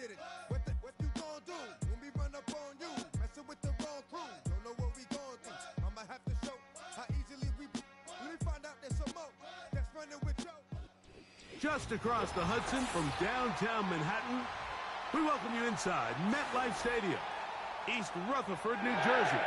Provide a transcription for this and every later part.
did it. What you gonna do when we run up on you? Messing with the wrong crew. Don't know what we going through. I'ma have to show how easily we find out there's some more that's running with you. Just across the Hudson from downtown Manhattan, we welcome you inside MetLife Stadium, East Rutherford, New Jersey.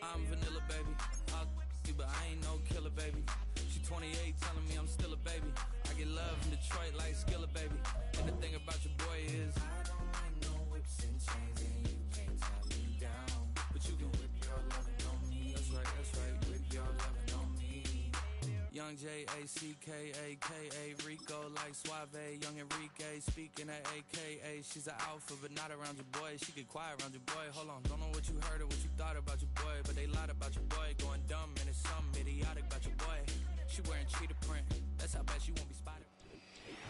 I'm vanilla, baby. I'll you, but I ain't no killer, baby. She 28, telling me I'm still a baby. I get love in Detroit like Skilla, baby. And the thing about your boy is I don't like no whips and chains, and you can't tie me down. But you can whip your lovin' on me. That's right, whip your lovin' on me. Young J-A-C-K-A-K-A, Rico like Suave, young Enrique, speaking at AKA. She's an alpha, but not around your boy. She get quiet around your boy. Hold on, don't know what you heard or what you thought about your boy, but they lied about your boy. Going dumb, and it's something idiotic about your boy. She wearing cheetah print, that's how bad she won't be spotted.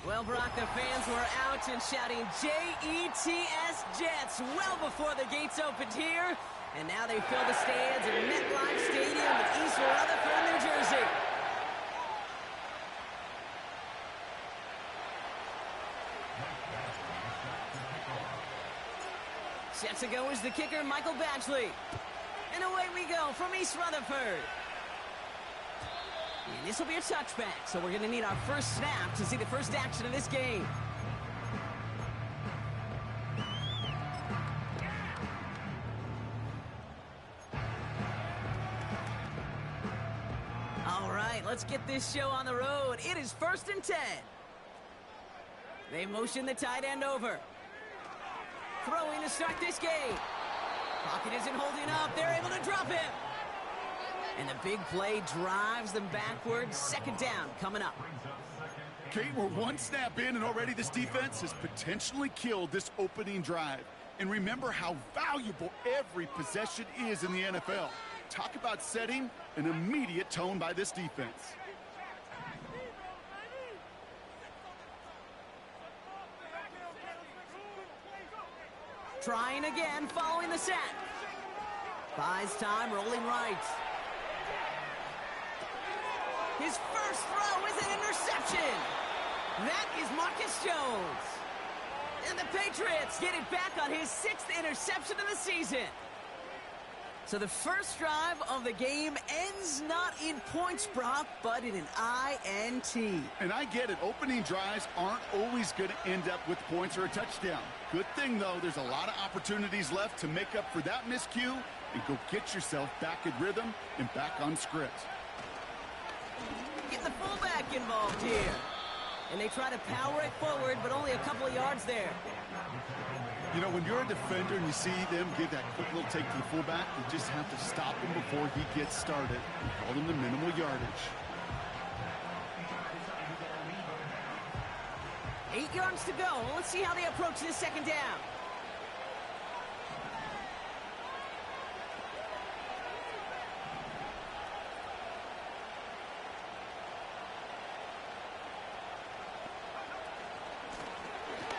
Well, Brock, the fans were out and shouting J-E-T-S Jets well before the gates opened here. And now they fill the stands at MetLife Stadium in East Rutherford, New Jersey. Set to go is the kicker, Michael Batchley. And away we go from East Rutherford. And this will be a touchback, so we're going to need our first snap to see the first action of this game. All right, let's get this show on the road. It is 1st and 10. They motion the tight end over. Throwing to start this game. Pocket isn't holding up. They're able to drop him. And the big play drives them backwards. Second down coming up. Kate, we're one snap in, and already this defense has potentially killed this opening drive. And remember how valuable every possession is in the NFL. Talk about setting an immediate tone by this defense. Trying again, following the sack. Buys time, rolling right. His first throw is an interception. That is Marcus Jones. And the Patriots get it back on his 6th interception of the season. So the first drive of the game ends not in points, Brock, but in an INT. And I get it. Opening drives aren't always going to end up with points or a touchdown. Good thing, though, there's a lot of opportunities left to make up for that miscue and go get yourself back in rhythm and back on script. Get the fullback involved here. And they try to power it forward, but only a couple of yards there. You know, when you're a defender and you see them give that quick little take to the fullback, you just have to stop him before he gets started. We call them the minimal yardage. 8 yards to go. Let's see how they approach this second down.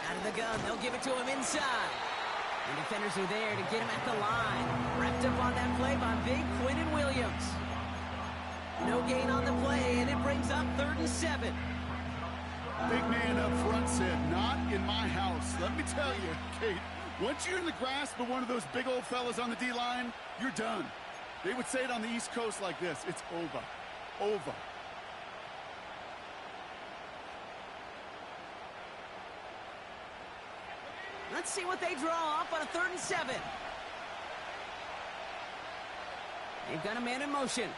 Out of the gun, they'll give it to him inside. And defenders are there to get him at the line. Wrapped up on that play by Big Quinnen Williams. No gain on the play, and it brings up 3rd and 7. Big man up front said, "Not in my house." Let me tell you, Kate, once you're in the grasp of one of those big old fellas on the D-line, you're done. They would say it on the East Coast like this: it's over. Over. Let's see what they draw up on a 3rd and 7. They've got a man in motion.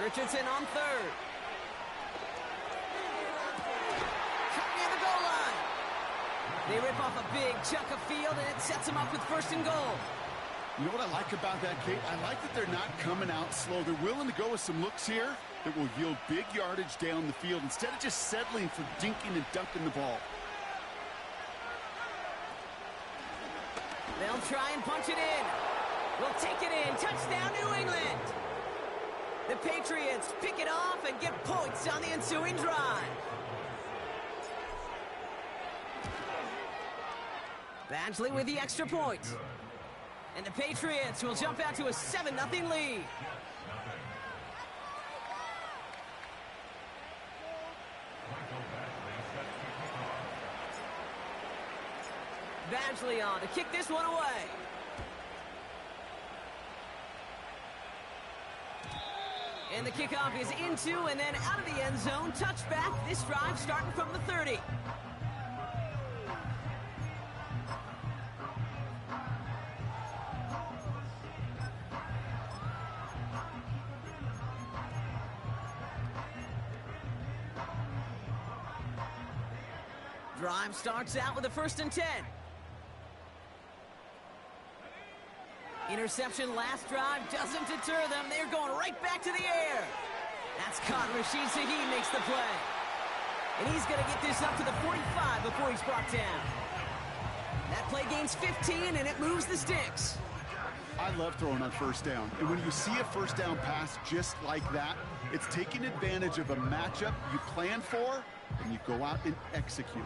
Richardson on 3rd. Cut near the goal line. They rip off a big chunk of field, and it sets them up with 1st and goal. You know what I like about that, Kate? I like that they're not coming out slow. They're willing to go with some looks here that will yield big yardage down the field instead of just settling for dinking and dunking the ball. They'll try and punch it in. We'll take it in. Touchdown, New England. The Patriots pick it off and get points on the ensuing drive. Badgley with the extra point. And the Patriots will jump out to a 7-0 lead. Badgley on to kick this one away. And the kickoff is into and then out of the end zone. Touchback. This drive starting from the 30. Drive starts out with a 1st and 10. Interception last drive doesn't deter them. They're going right back to the air. That's caught. Rashid Shaheed makes the play. And he's going to get this up to the 45 before he's brought down. That play gains 15, and it moves the sticks. I love throwing on 1st down. And when you see a 1st down pass just like that, it's taking advantage of a matchup you plan for, and you go out and execute.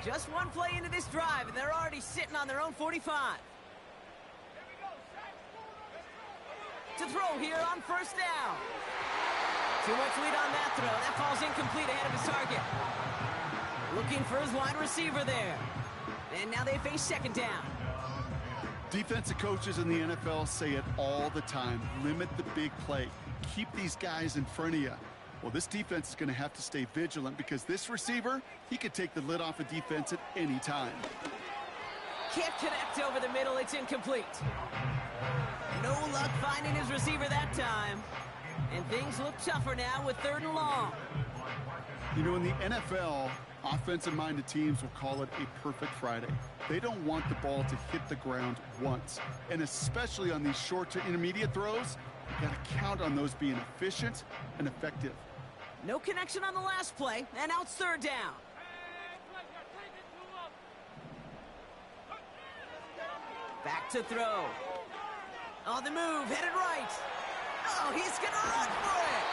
Just one play into this drive, and they're already sitting on their own 45. To throw here on 1st down. Too much lead on that throw. That falls incomplete ahead of his target. Looking for his wide receiver there. And now they face 2nd down. Defensive coaches in the NFL say it all the time. Limit the big play. Keep these guys in front of you. Well, this defense is going to have to stay vigilant because this receiver, he could take the lid off a defense at any time. Can't connect over the middle. It's incomplete. No luck finding his receiver that time. And things look tougher now with 3rd and long. You know, in the NFL, offensive-minded teams will call it a perfect Friday. They don't want the ball to hit the ground once. And especially on these short to intermediate throws, you got to count on those being efficient and effective. No connection on the last play, and now it's 3rd down. Back to throw. On the move, headed right. Oh, he's going to run for it.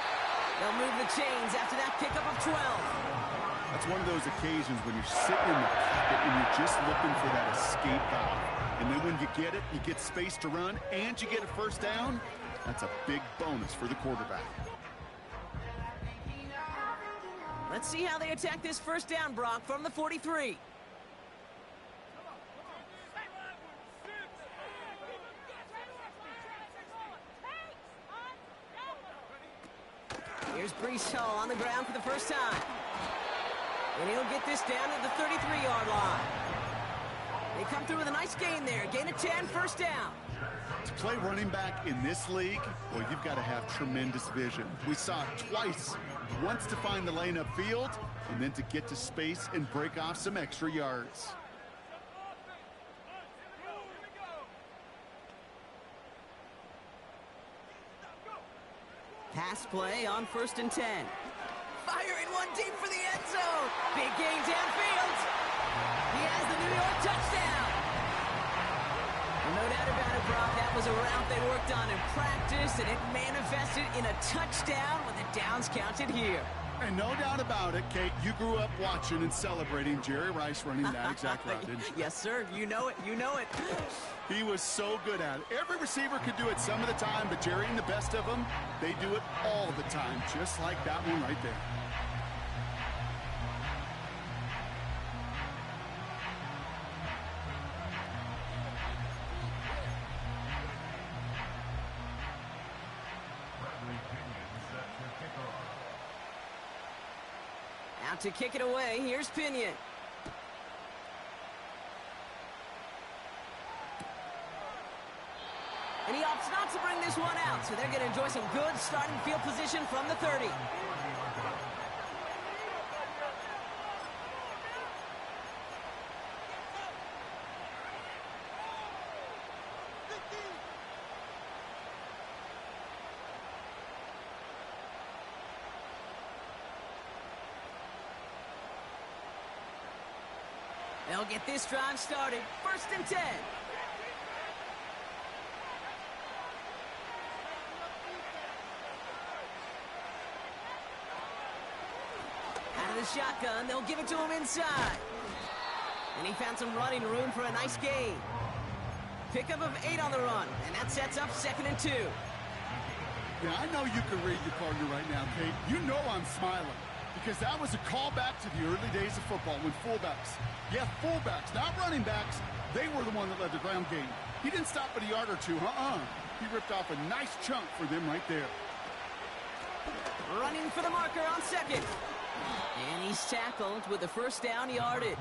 They'll move the chains after that pickup of 12. That's one of those occasions when you're sitting in the pocket and you're just looking for that escape valve. And then when you get it, you get space to run, and you get a 1st down. That's a big bonus for the quarterback. Let's see how they attack this 1st down, Brock, from the 43. Here's Brees Hall on the ground for the first time. And he'll get this down at the 33-yard line. They come through with a nice gain there. Gain of 10, 1st down. To play running back in this league, well, you've got to have tremendous vision. We saw it twice. Once to find the lane upfield, and then to get to space and break off some extra yards. Pass play on 1st and 10. Firing one deep for the end zone. Big gain downfield. He has the New York touchdown. Well, no doubt about it, Brock. That was a route they worked on in practice, and it manifested in a touchdown with the downs counted here. And no doubt about it, Kate, you grew up watching and celebrating Jerry Rice running that exact route, didn't you? Yes, sir. You know it. You know it. He was so good at it. Every receiver could do it some of the time, but Jerry and the best of them, they do it all the time, just like that one right there. Out to kick it away, here's Pinion. And he opts not to bring this one out, so they're going to enjoy some good starting field position from the 30. They'll get this drive started. 1st and 10. Out of the shotgun, they'll give it to him inside. And he found some running room for a nice gain. Pickup of 8 on the run, and that sets up 2nd and 2. Yeah, I know you can read your partner right now, Kate. You know I'm smiling. Because that was a callback to the early days of football when fullbacks, not running backs, they were the one that led the ground game. He didn't stop at a yard or two, He ripped off a nice chunk for them right there. Running for the marker on 2nd. And he's tackled with the 1st down yardage.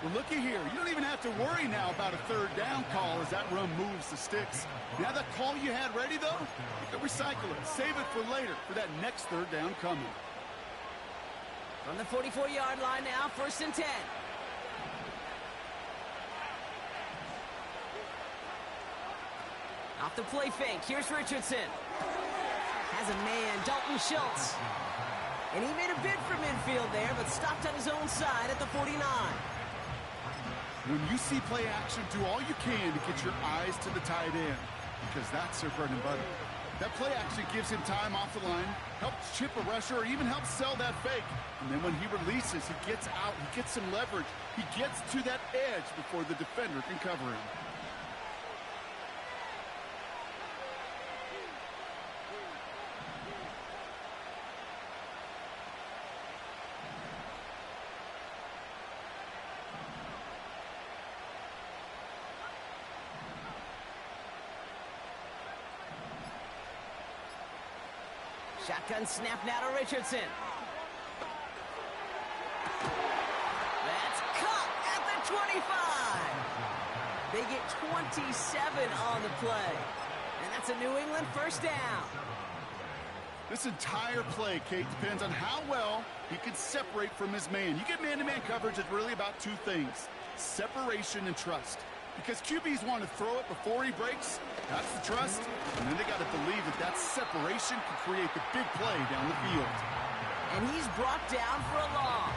Well, looky here. You don't even have to worry now about a 3rd down call as that run moves the sticks. Now that call you had ready, though, you can recycle it. Save it for later for that next 3rd down coming. From the 44-yard line now, 1st and 10. Off the play fake, here's Richardson. Has a man, Dalton Schultz. And he made a bid for midfield there, but stopped on his own side at the 49. When you see play action, do all you can to get your eyes to the tight end, because that's their bread and butter. That play action gives him time off the line, helps chip a rusher, or even helps sell that fake. And then when he releases, he gets out, he gets some leverage. He gets to that edge before the defender can cover him. Shotgun snap now to Richardson. That's caught at the 25. They get 27 on the play. And that's a New England 1st down. This entire play, Kate, depends on how well he can separate from his man. You get man-to-man coverage, it's really about two things: separation and trust. Because QBs want to throw it before he breaks, that's the trust, and then they got to believe that that separation can create the big play down the field. And he's brought down for a loss.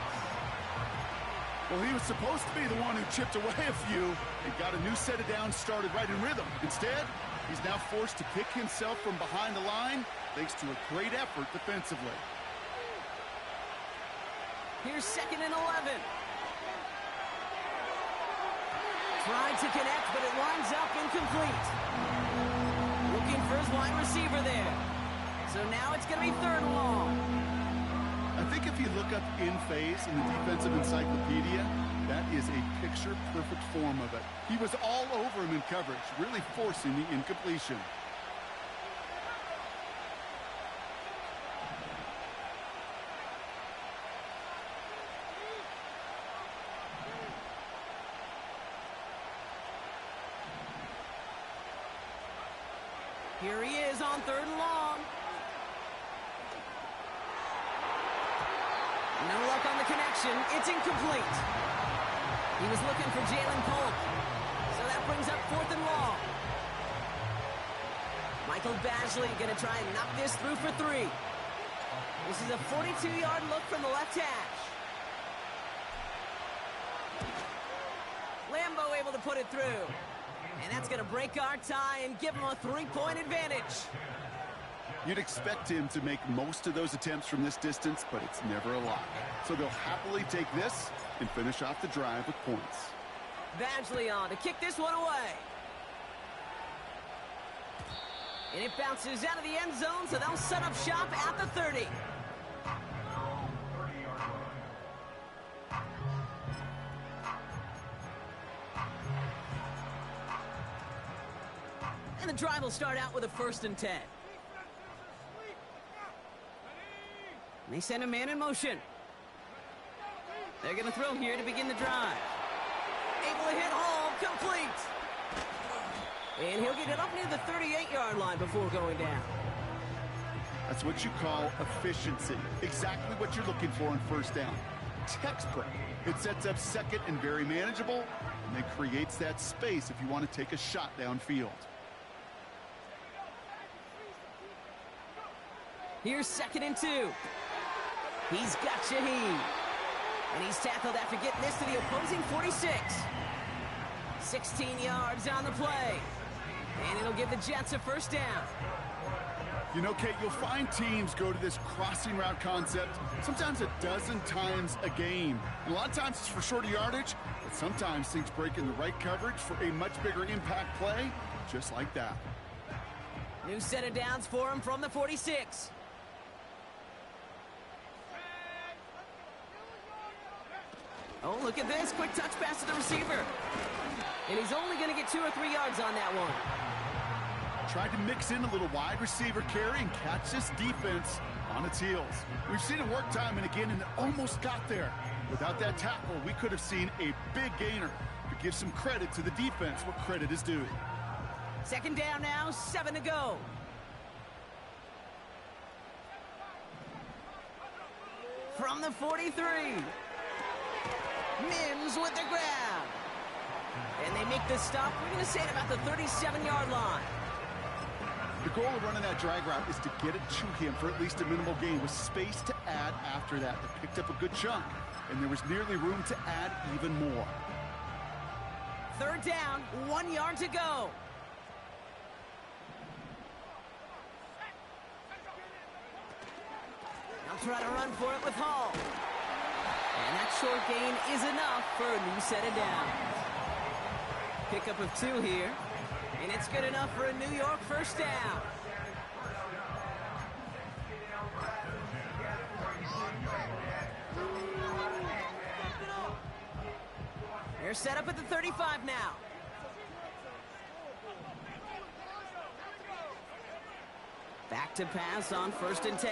Well, he was supposed to be the one who chipped away a few and got a new set of downs started right in rhythm. Instead, he's now forced to pick himself from behind the line thanks to a great effort defensively. Here's 2nd and 11. Tried to connect, but it winds up incomplete. Looking for his wide receiver there. So now it's going to be 3rd and long. I think if you look up in phase in the defensive encyclopedia, that is a picture-perfect form of it. He was all over him in coverage, really forcing the incompletion. Here he is on 3rd and long. No luck on the connection. It's incomplete. He was looking for Jalen Polk. So that brings up 4th and long. Michael Badgley going to try and knock this through for 3. This is a 42-yard look from the left hash. Lambo able to put it through. And that's going to break our tie and give him a 3-point advantage. You'd expect him to make most of those attempts from this distance, but it's never a lock. So they'll happily take this and finish off the drive with points. Badgley on to kick this one away. And it bounces out of the end zone, so they'll set up shop at the 30. And the drive will start out with a 1st and 10. And they send a man in motion. They're going to throw here to begin the drive. Able to hit home, complete. And he'll get it up near the 38-yard line before going down. That's what you call efficiency. Exactly what you're looking for on 1st down. Textbook. It sets up 2nd and very manageable, and it creates that space if you want to take a shot downfield. Here's 2nd and 2. He's got Shaheed. And he's tackled after getting this to the opposing 46. 16 yards on the play. And it'll give the Jets a 1st down. You know, Kate, you'll find teams go to this crossing route concept sometimes a dozen times a game. And a lot of times it's for shorter yardage, but sometimes things break in the right coverage for a much bigger impact play, just like that. New set of downs for him from the 46. Oh, look at this. Quick touch pass to the receiver. And he's only going to get 2 or 3 yards on that one. Tried to mix in a little wide receiver carry and catch this defense on its heels. We've seen it work time and again, and it almost got there. Without that tackle, we could have seen a big gainer. To give some credit to the defense where credit is due. 2nd down now, 7 to go. From the 43. Mims with the grab. And they make the stop. We're going to say it about the 37-yard line. The goal of running that drag route is to get it to him for at least a minimal gain with space to add after that. They picked up a good chunk, and there was nearly room to add even more. 3rd down, 1 yard to go. They'll try to run for it with Hall. And that short gain is enough for a new set of downs. Pickup of 2 here. And it's good enough for a New York 1st down. They're set up at the 35 now. Back to pass on 1st and 10.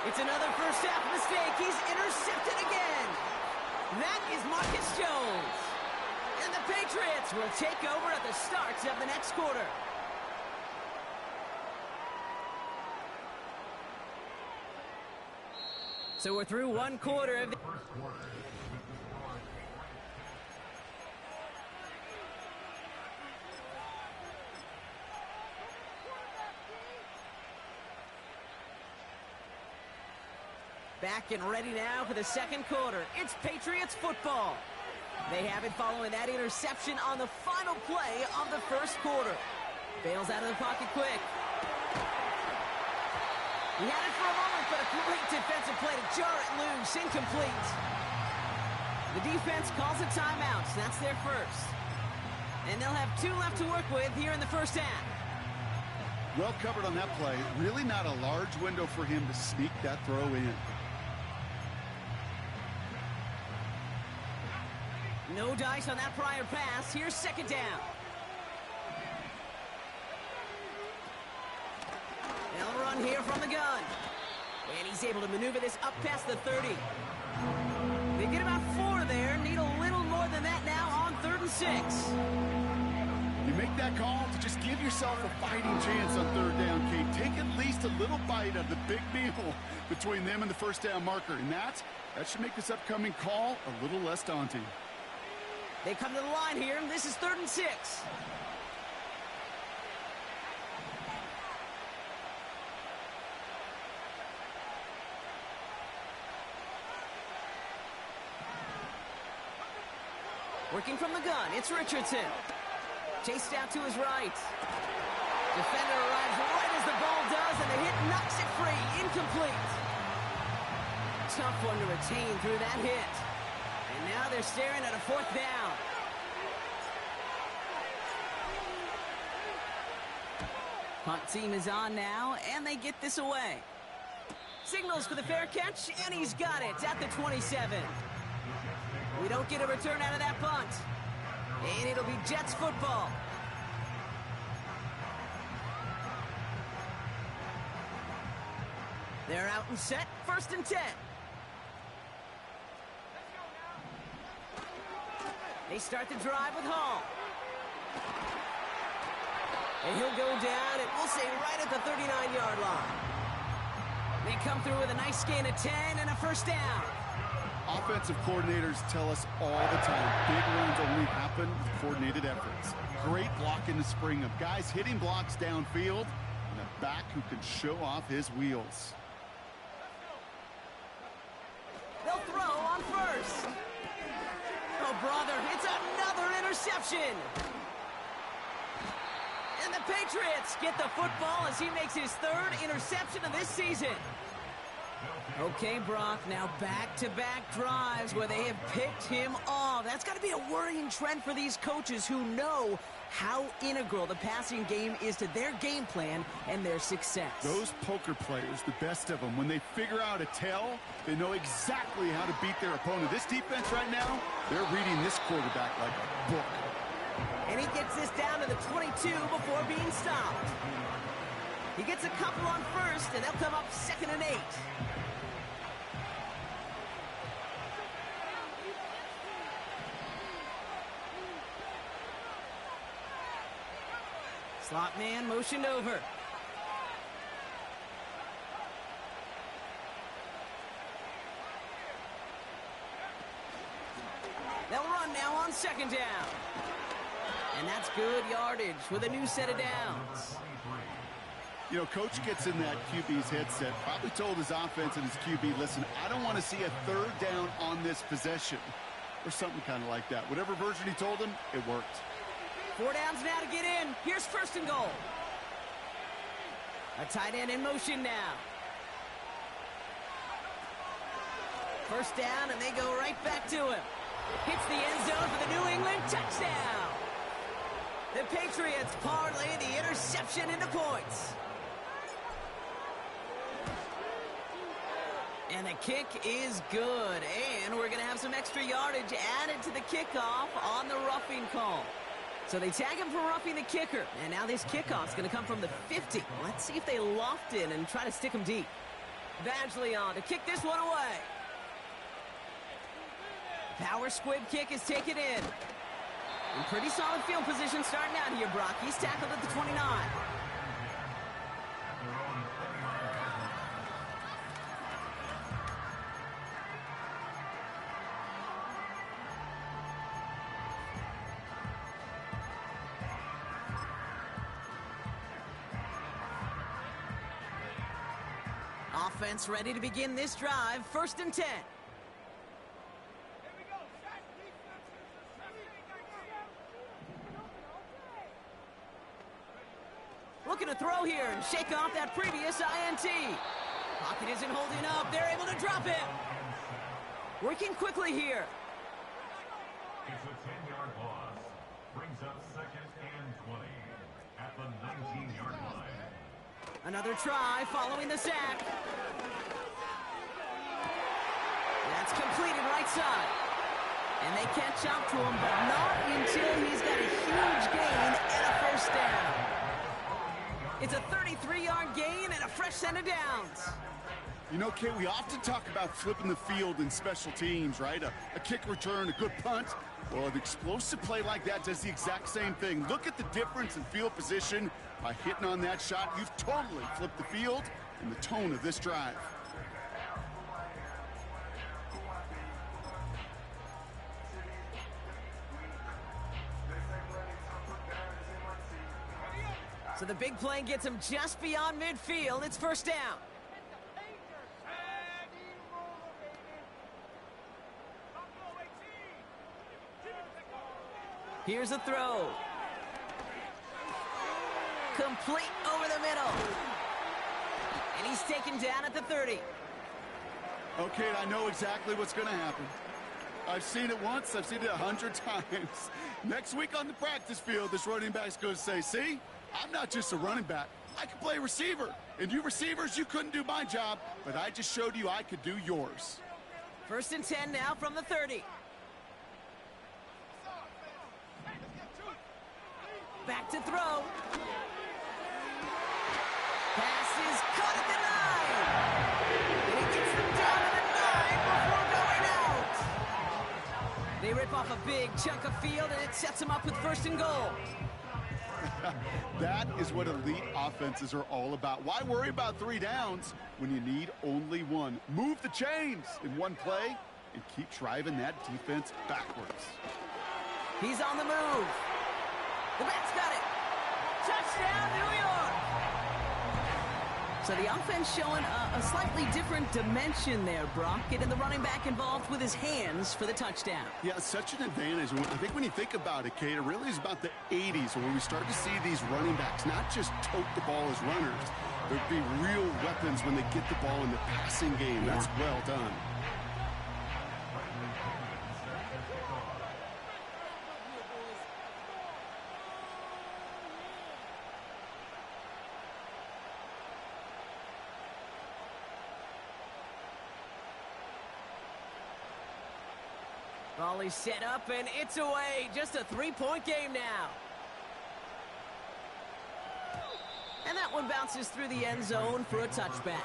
It's another first half mistake. He's intercepted again. That is Marcus Jones. And the Patriots will take over at the start of the next quarter. So we're through one quarter of the... Back and ready now for the second quarter. It's Patriots football. They have it following that interception on the final play of the first quarter. Bails out of the pocket quick. He had it for a moment, but a great defensive play to jar it loose. Incomplete. The defense calls a timeout. That's their first. And they'll have 2 left to work with here in the first half. Well covered on that play. Really not a large window for him to sneak that throw in. No dice on that prior pass. Here's second down. They'll run here from the gun. And he's able to maneuver this up past the 30. They get about 4 there. Need a little more than that now on 3rd and 6. You make that call to just give yourself a fighting chance on 3rd down, Kate. Take at least a little bite of the big meal between them and the first down marker. And that should make this upcoming call a little less daunting. They come to the line here. This is 3rd and 6. Working from the gun, it's Richardson. Chased out to his right. Defender arrives right as the ball does, and the hit knocks it free. Incomplete. Tough one to retain through that hit. And now they're staring at a 4th down. Punt team is on now, and they get this away. Signals for the fair catch, and he's got it at the 27. We don't get a return out of that punt. And it'll be Jets football. They're out and set, 1st and 10. They start the drive with Hall. And he'll go down, and we'll say right at the 39-yard line. They come through with a nice gain of 10 and a first down. Offensive coordinators tell us all the time, big runs only happen with coordinated efforts. Great block in the spring of guys hitting blocks downfield, and a back who can show off his wheels. They'll throw on 1st. Oh, brother, it's another interception. And the Patriots get the football as he makes his 3rd interception of this season. Okay, Brock, now back-to-back drives where they have picked him off. That's got to be a worrying trend for these coaches who know how integral the passing game is to their game plan and their success. Those poker players, the best of them, when they figure out a tell, they know exactly how to beat their opponent. This defense right now, they're reading this quarterback like a book. And he gets this down to the 22 before being stopped. He gets a couple on 1st, and they'll come up 2nd and 8. Slot man motioned over. They'll run now on 2nd down. And that's good yardage with a new set of downs. You know, coach gets in that QB's headset, probably told his offense and his QB, listen, I don't want to see a 3rd down on this possession. Or something kind of like that. Whatever version he told him, it worked. 4 downs now to get in. Here's 1st and goal. A tight end in motion now. 1st down, and they go right back to him. Hits the end zone for the New England touchdown. The Patriots parlay the interception into points. And the kick is good. And we're going to have some extra yardage added to the kickoff on the roughing call. So they tag him for roughing the kicker. And now this kickoff's going to come from the 50. Let's see if they loft in and try to stick him deep. Badgley on to kick this one away. Power squib kick is taken in. In pretty solid field position starting out here, Brock. He's tackled at the 29. Offense ready to begin this drive. 1st and 10. Looking to throw here and shake off that previous INT. Pocket isn't holding up. They're able to drop it. Working quickly here. It's a 10-yard loss. Brings up 2nd and 20 at the 19-yard line. Another try following the sack. That's completed right side. And they catch up to him, but not until he's got a huge gain and a 1st down. It's a 33-yard gain and a fresh set of downs. You know, Kate, we often talk about flipping the field in special teams, right? A kick return, a good punt. Well, an explosive play like that does the exact same thing. Look at the difference in field position. By hitting on that shot, you've totally flipped the field and the tone of this drive. So the big play gets him just beyond midfield. It's 1st down. Here's a throw. Complete over the middle. And he's taken down at the 30. Okay, I know exactly what's going to happen. I've seen it once. I've seen it 100 times. Next week on the practice field, this running back's going to say, see, I'm not just a running back. I can play receiver. And you receivers, you couldn't do my job, but I just showed you I could do yours. 1st and 10 now from the 30. Back to throw. Pass is caught at the 9. And he gets them down to the 9 before going out. They rip off a big chunk of field, and it sets them up with 1st and goal. That is what elite offenses are all about. Why worry about 3 downs when you need only 1? Move the chains in one play and keep driving that defense backwards. He's on the move. The back's got it. Touchdown, New York. So the offense showing a slightly different dimension there, Brock. Getting the running back involved with his hands for the touchdown. Yeah, such an advantage. I think when you think about it, Kate, it really is about the 80s where we start to see these running backs not just tote the ball as runners. There'd be real weapons when they get the ball in the passing game. That's well done. Volley set up, and it's away. Just a 3-point game now. And that one bounces through the end zone for a touchback.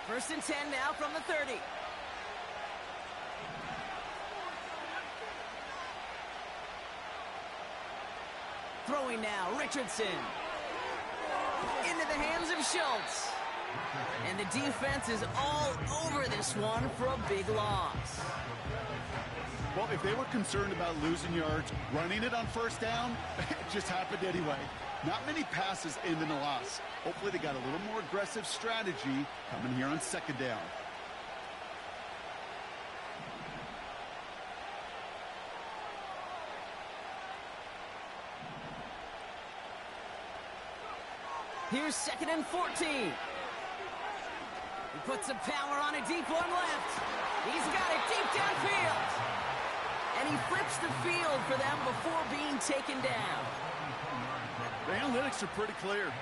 First and 10 now from the 30. Throwing now, Richardson. Into the hands of Schultz. And the defense is all over this one for a big loss. Well, if they were concerned about losing yards, running it on 1st down, it just happened anyway. Not many passes end in a loss. Hopefully they got a little more aggressive strategy coming here on 2nd down. Here's 2nd and 14. He puts some power on a deep one left. He's got it deep downfield. And he flips the field for them before being taken down. The analytics are pretty clear.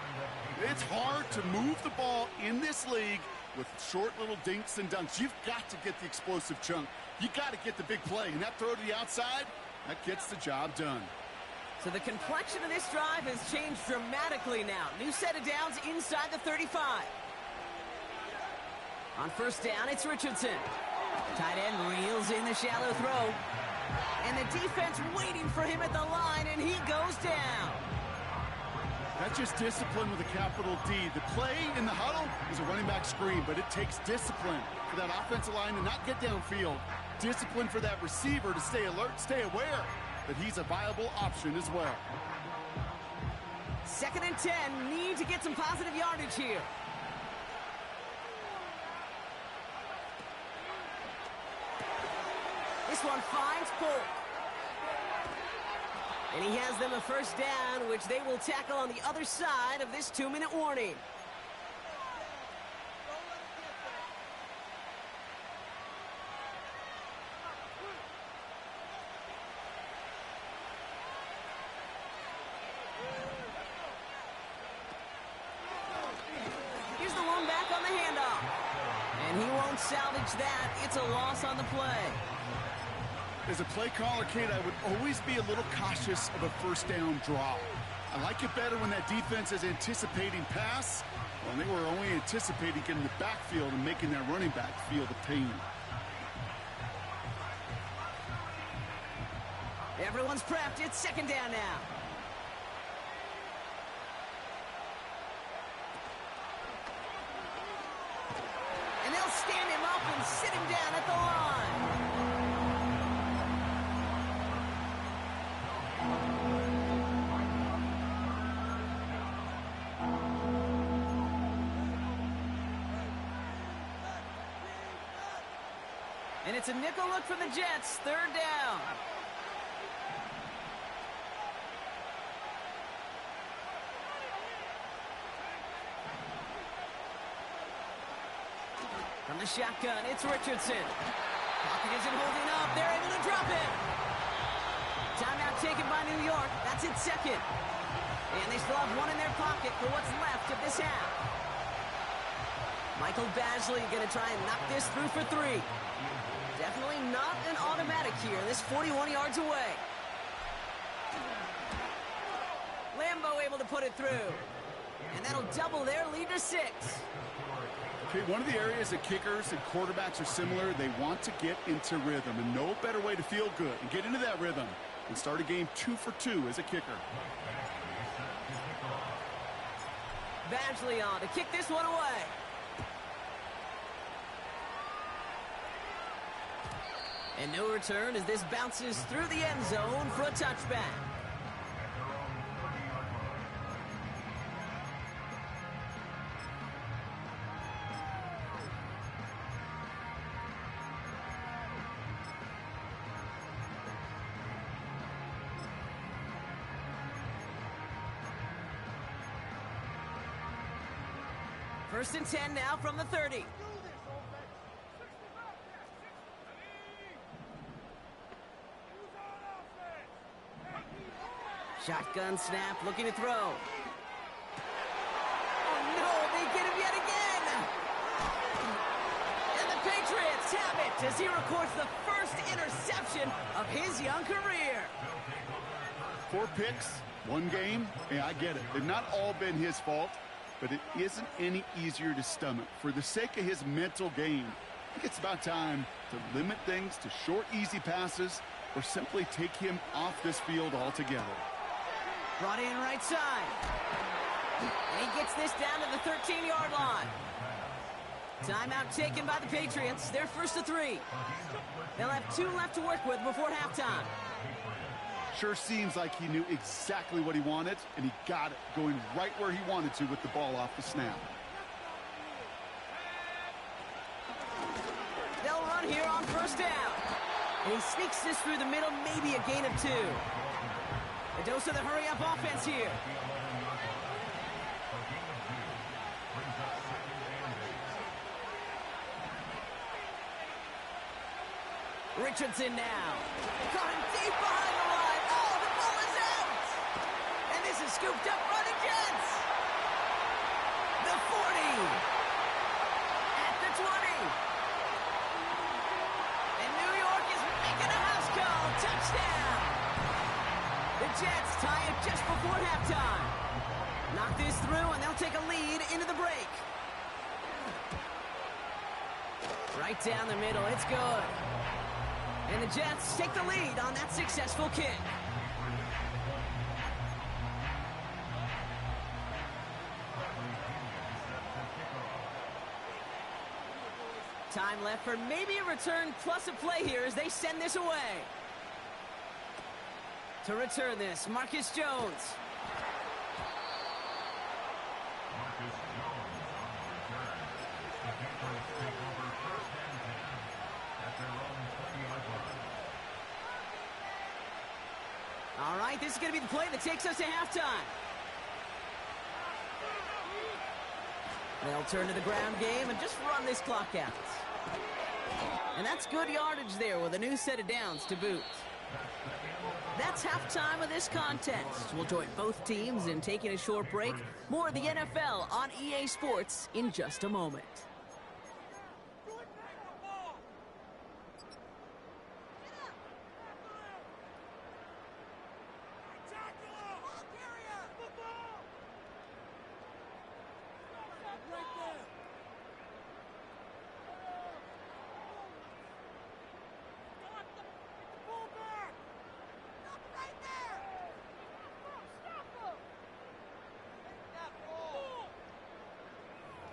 It's hard to move the ball in this league with short little dinks and dunks. You've got to get the explosive chunk. You got to get the big play. And that throw to the outside, that gets the job done. So the complexion of this drive has changed dramatically now. New set of downs inside the 35. On 1st down, it's Richardson. Tight end reels in the shallow throw. And the defense waiting for him at the line, and he goes down. That's just discipline with a capital D. The play in the huddle is a running back screen, but it takes discipline for that offensive line to not get downfield. Discipline for that receiver to stay alert, stay aware that he's a viable option as well. 2nd and 10, need to get some positive yardage here. This one finds Polk. And he has them a first down, which they will tackle on the other side of this 2-minute warning. Here's the one back on the handoff. And he won't salvage that. It's a loss on the play. As a play caller, Kate, I would always be a little cautious of a first down draw. I like it better when that defense is anticipating pass. Well, they were only anticipating getting the backfield and making that running back feel the pain. Everyone's prepped. It's 2nd down now. And they'll stand him up and sit him down at the line. And it's a nickel look for the Jets, 3rd down. From the shotgun, it's Richardson. Pocket isn't holding up. They're able to drop it. Timeout taken by New York. That's its 2nd. And they still have one in their pocket for what's left of this half. Michael Badgley going to try and knock this through for 3. Definitely not an automatic here. This 41 yards away. Lambo able to put it through. And that'll double their lead to 6. Okay, one of the areas that kickers and quarterbacks are similar, they want to get into rhythm. And no better way to feel good and get into that rhythm and start a game 2 for 2 as a kicker. Badgley on to kick this one away. And no return as this bounces through the end zone for a touchback. First and 10 now from the 30. Shotgun snap, looking to throw. Oh no, they get him yet again! And the Patriots have it as he records the first interception of his young career. 4 picks, 1 game. Yeah, I get it. They've not all been his fault, but it isn't any easier to stomach. For the sake of his mental game, I think it's about time to limit things to short, easy passes or simply take him off this field altogether. Brought in right side. And he gets this down to the 13-yard line. Timeout taken by the Patriots. They're first to 3. They'll have 2 left to work with before halftime. Sure seems like he knew exactly what he wanted, and he got it, going right where he wanted to with the ball off the snap. They'll run here on first down. And he sneaks this through the middle, maybe a gain of 2. A dose of the hurry-up offense here. Richardson now. Caught him deep behind the line. Oh, the ball is out! And this is scooped up by the Jets. The 40. At the 20. And New York is making a house call. Touchdown! The Jets tie it just before halftime. Knock this through, and they'll take a lead into the break. Right down the middle. It's good. And the Jets take the lead on that successful kick. Time left for maybe a return plus a play here as they send this away. To return this, Marcus Jones. Marcus Jones on the return. The Patriots take over first and 10 at their own 20-yard line. All right, this is going to be the play that takes us to halftime. They'll turn to the ground game and just run this clock out. And that's good yardage there with a new set of downs to boot. That's halftime of this contest. We'll join both teams in taking a short break. More of the NFL on EA Sports in just a moment.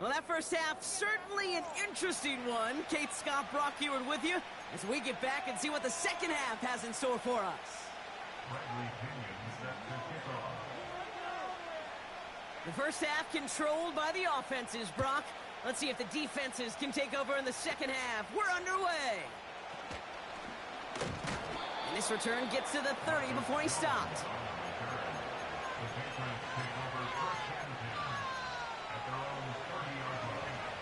Well, that first half, certainly an interesting one. Kate Scott Brock here with you as we get back and see what the second half has in store for us. Bradley Pinion set to kick off. The first half controlled by the offenses, Brock. Let's see if the defenses can take over in the second half. We're underway. And this return gets to the 30 before he stopped. The Patriots take over first and 10 at their own 30-yard line.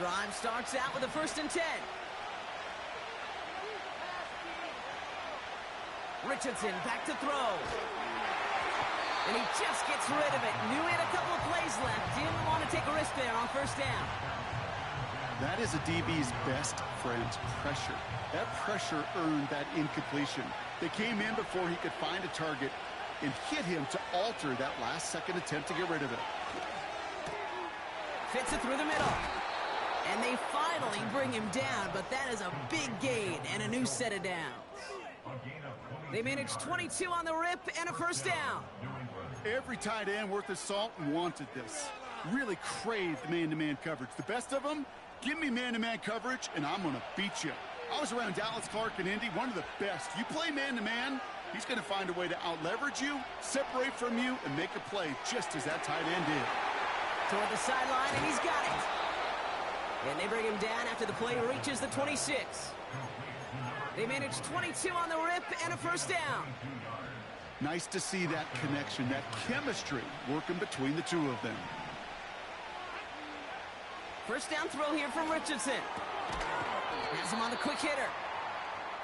Drive starts out with a 1st and 10. Richardson back to throw. And he just gets rid of it. Knew he had a couple of plays left. Didn't want to take a risk there on 1st down. That is a DB's best friend, pressure. That pressure earned that incompletion. They came in before he could find a target and hit him to alter that last-second attempt to get rid of it. Fits it through the middle. And they finally bring him down, but that is a big gain and a new set of downs. They managed 22 on the rip and a 1st down. Every tight end worth his salt wanted this. Really craved man-to-man coverage. The best of them, give me man-to-man coverage, and I'm going to beat you. I was around Dallas Clark and Indy, one of the best. You play man-to-man, he's going to find a way to out-leverage you, separate from you, and make a play just as that tight end did. Toward the sideline, and he's got it. And they bring him down after the play reaches the 26. They managed 22 on the rip and a 1st down. Nice to see that connection, that chemistry working between the two of them. 1st down throw here from Richardson. Has him on the quick hitter.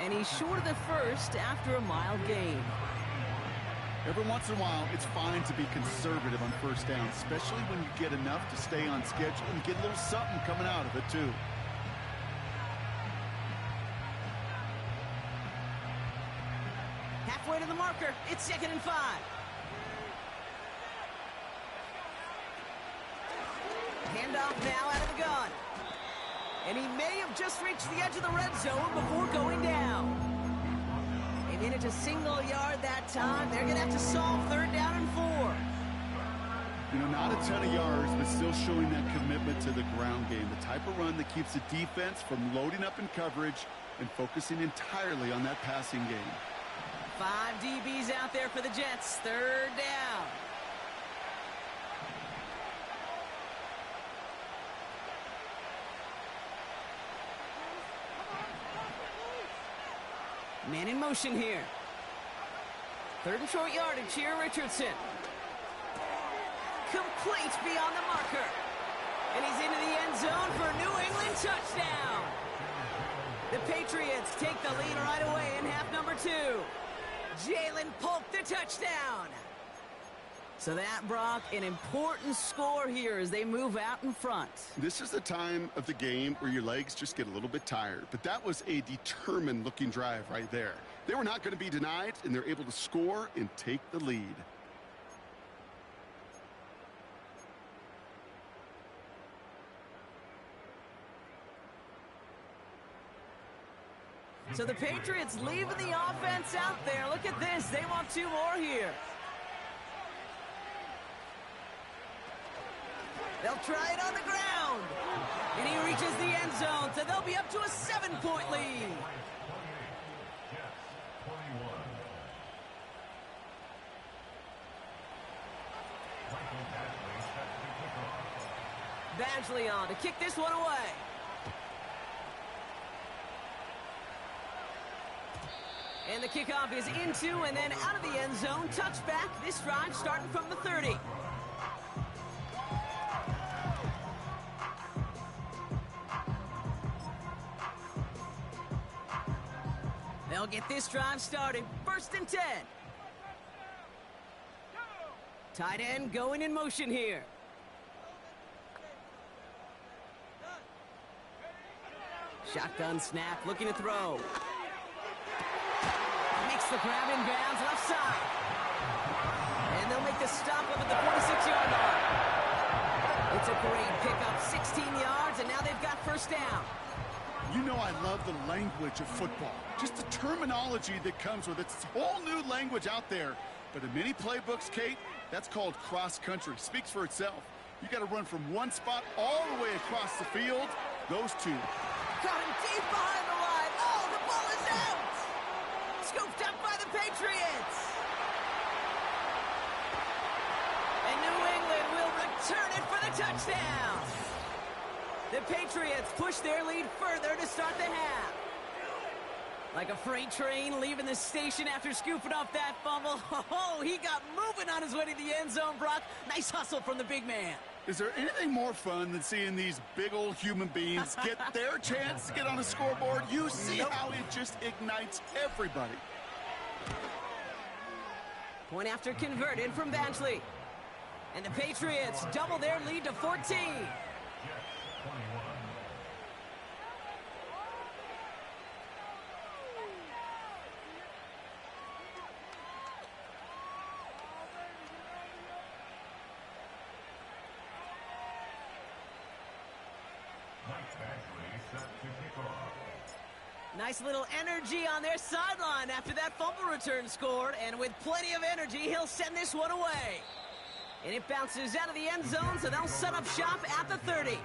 And he's short of the 1st after a mild gain. Every once in a while, it's fine to be conservative on 1st down, especially when you get enough to stay on schedule and get a little something coming out of it, too. Halfway to the marker, it's 2nd and 5. Handoff now out of the gun. And he may have just reached the edge of the red zone before going down. They managed a single yard that time. They're going to have to solve 3rd down and 4. You know, not a ton of yards, but still showing that commitment to the ground game. The type of run that keeps the defense from loading up in coverage and focusing entirely on that passing game. 5 DBs out there for the Jets. 3rd down. Man in motion here. 3rd and short yardage here, Richardson. Complete beyond the marker. And he's into the end zone for a New England touchdown. The Patriots take the lead right away in half number 2. Jalen Polk the touchdown. So that, Brock, an important score here as they move out in front. This is the time of the game where your legs just get a little bit tired. But that was a determined-looking drive right there. They were not going to be denied, and they're able to score and take the lead. So the Patriots leaving the offense out there. Look at this. They want 2 more here. They'll try it on the ground. And he reaches the end zone, so they'll be up to a 7-point lead. Badgley on to kick this one away. And the kickoff is into and then out of the end zone. Touchback. This drive starting from the 30. They'll get this drive started. 1st and 10. Tight end going in motion here. Shotgun snap, looking to throw. Makes the grab in bounds, left side. And they'll make the stop up at the 46-yard line. It's a great pickup, 16 yards, and now they've got 1st down. You know I love the language of football. Just the terminology that comes with it. It's a whole new language out there. But in many playbooks, Kate, that's called cross-country. Speaks for itself. You got to run from one spot all the way across the field. Those two. Got him deep behind the line. Oh, the ball is out. Scooped up by the Patriots. And New England will return it for the touchdown. The Patriots push their lead further to start the half. Like a freight train leaving the station after scooping up that fumble. Oh, he got moving on his way to the end zone, Brock. Nice hustle from the big man. Is there anything more fun than seeing these big old human beings get their chance to get on a scoreboard? You see how it just ignites everybody. Point after converted from Badgley. And the Patriots double their lead to 14. Nice little energy on their sideline after that fumble return scored. And with plenty of energy, he'll send this one away. And it bounces out of the end zone, so they'll set up shop at the 30.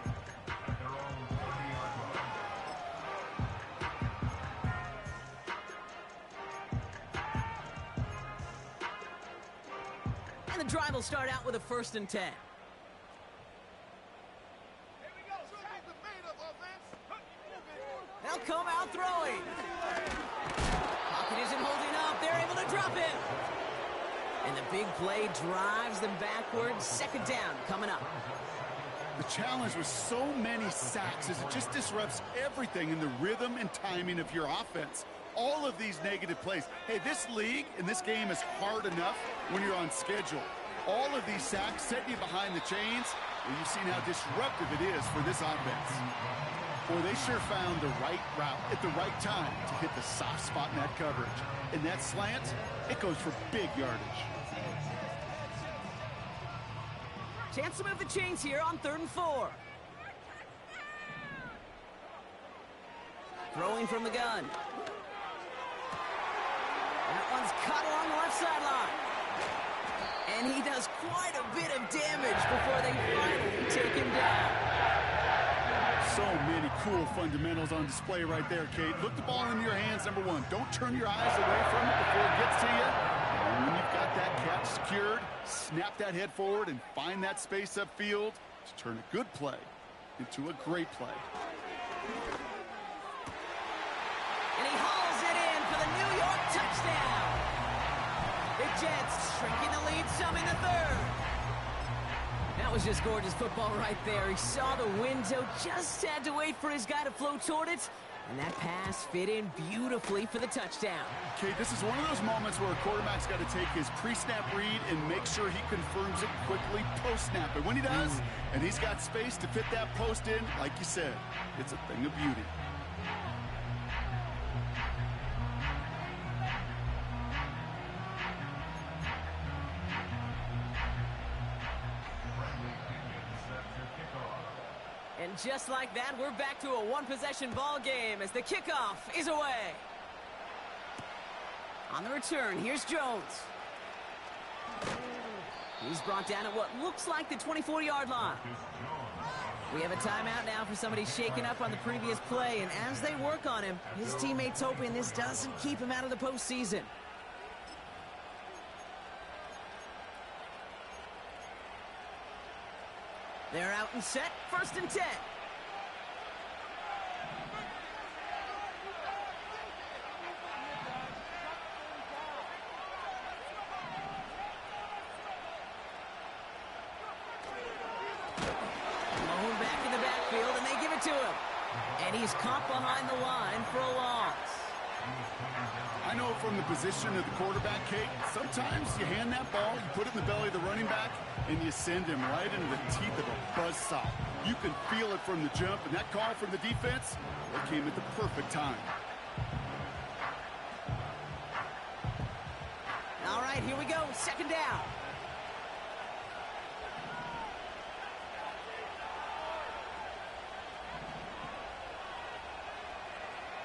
And the drive will start out with a 1st and 10. They'll come out throwing. Pocket isn't holding up. They're able to drop it. And the big play drives them backwards. 2nd down coming up. The challenge with so many sacks is it just disrupts everything in the rhythm and timing of your offense. All of these negative plays. Hey, this league and this game is hard enough when you're on schedule. All of these sacks set you behind the chains, and you've seen how disruptive it is for this offense. Boy, they sure found the right route at the right time to hit the soft spot in that coverage. And that slant, it goes for big yardage. Chance to move the chains here on 3rd and 4. Throwing from the gun. That one's caught along the left sideline. And he does quite a bit of damage before they finally take him down. So many cool fundamentals on display right there, Kate. Look the ball in your hands, number one. Don't turn your eyes away from it before it gets to you. And when you've got that catch secured, snap that head forward and find that space upfield to turn a good play into a great play. And he hauls it in for the New York touchdown. The Jets shrinking the lead some in the 3rd. That was just gorgeous football right there. He saw the window, just had to wait for his guy to flow toward it, and that pass fit in beautifully for the touchdown. Okay, this is one of those moments where a quarterback's got to take his pre-snap read and make sure he confirms it quickly post-snap. And when he does, and he's got space to fit that post in, like you said, it's a thing of beauty. And just like that, we're back to a one-possession ball game as the kickoff is away. On the return, here's Jones. He's brought down at what looks like the 24-yard line. We have a timeout now for somebody shaken up on the previous play, and as they work on him, his teammates hoping this doesn't keep him out of the postseason. They're out and set, 1st and 10. Malone back in the backfield, and they give it to him. And he's caught behind the line for a loss. I know from the position of the quarterback, Kate, sometimes you hand that ball, you put it in the belly of the running back, and you send him right into the teeth of a buzzsaw. You can feel it from the jump, and that call from the defense, it came at the perfect time. All right, here we go, 2nd down.